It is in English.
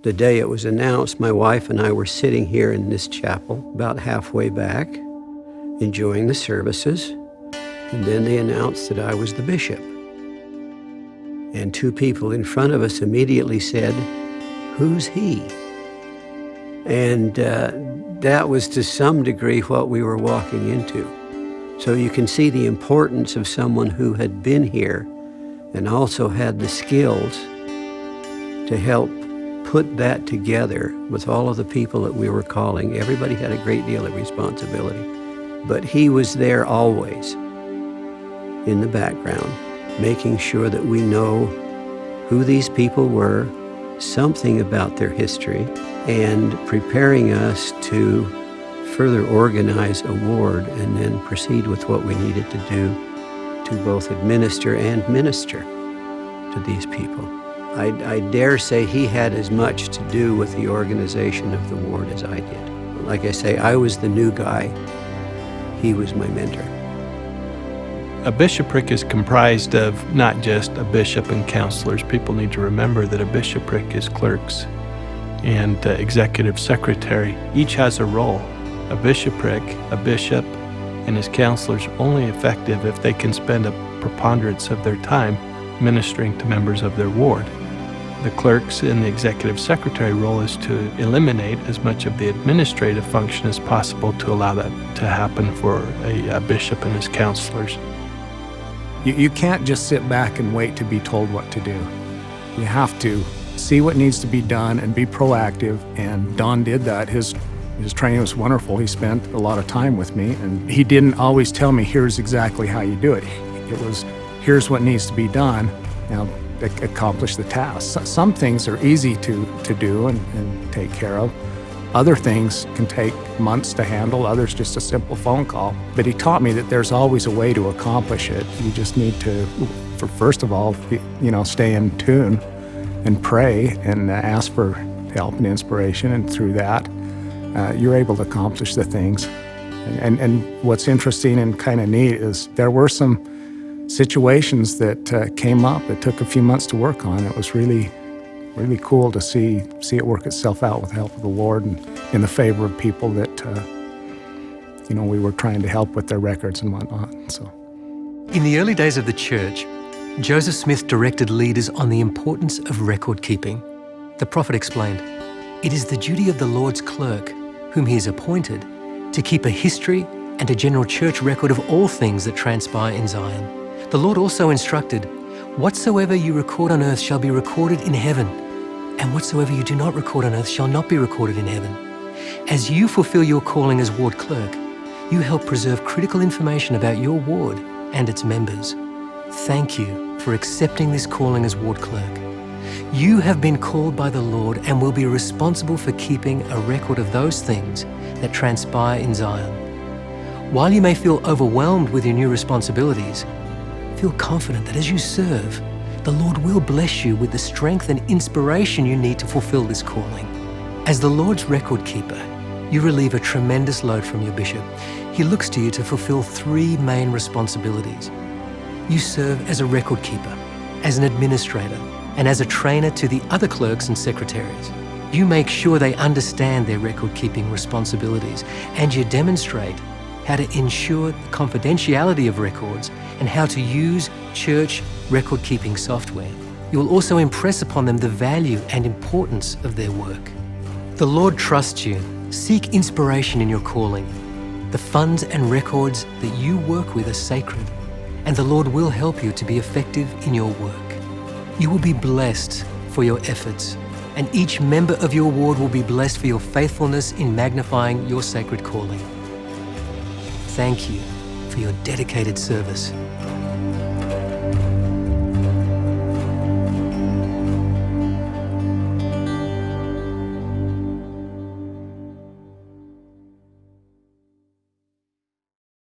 The day it was announced, my wife and I were sitting here in this chapel, about halfway back, enjoying the services, and then they announced that I was the bishop. And two people in front of us immediately said, "Who's he?" And that was to some degree what we were walking into. So you can see the importance of someone who had been here and also had the skills to help put that together with all of the people that we were calling. Everybody had a great deal of responsibility, but he was there always in the background, making sure that we know who these people were, something about their history, and preparing us to further organize a ward and then proceed with what we needed to do to both administer and minister to these people. I dare say he had as much to do with the organization of the ward as I did. Like I say, I was the new guy. He was my mentor. A bishopric is comprised of not just a bishop and counselors. People need to remember that a bishopric is clerks and executive secretary. Each has a role. A bishopric, a bishop, and his counselors are only effective if they can spend a preponderance of their time ministering to members of their ward. The clerks and the executive secretary role is to eliminate as much of the administrative function as possible to allow that to happen for a bishop and his counselors. You can't just sit back and wait to be told what to do. You have to see what needs to be done and be proactive, and Don did that. His training was wonderful. He spent a lot of time with me, and he didn't always tell me, here's exactly how you do it. It was, here's what needs to be done. Now, accomplish the task. Some things are easy to do and take care of. Other things can take months to handle, others just a simple phone call. But he taught me that there's always a way to accomplish it. You just need to, first of all, stay in tune and pray and ask for help and inspiration, and through that, you're able to accomplish the things. And what's interesting and kind of neat is there were some situations that came up that took a few months to work on. It was really cool to see it work itself out with the help of the Lord and in the favor of people that we were trying to help with their records and whatnot. So, in the early days of the church, Joseph Smith directed leaders on the importance of record keeping. The prophet explained, "It is the duty of the Lord's clerk, whom he has appointed, to keep a history and a general church record of all things that transpire in Zion. The Lord also instructed, whatsoever you record on earth shall be recorded in heaven, and whatsoever you do not record on earth shall not be recorded in heaven. As you fulfill your calling as ward clerk, you help preserve critical information about your ward and its members. Thank you for accepting this calling as ward clerk. You have been called by the Lord and will be responsible for keeping a record of those things that transpire in Zion. While you may feel overwhelmed with your new responsibilities, feel confident that as you serve, the Lord will bless you with the strength and inspiration you need to fulfill this calling. As the Lord's record keeper, you relieve a tremendous load from your bishop. He looks to you to fulfill three main responsibilities. You serve as a record keeper, as an administrator, and as a trainer to the other clerks and secretaries. You make sure they understand their record-keeping responsibilities, and you demonstrate how to ensure the confidentiality of records and how to use church record-keeping software. You will also impress upon them the value and importance of their work. The Lord trusts you. Seek inspiration in your calling. The funds and records that you work with are sacred, and the Lord will help you to be effective in your work. You will be blessed for your efforts, and each member of your ward will be blessed for your faithfulness in magnifying your sacred calling. Thank you for your dedicated service.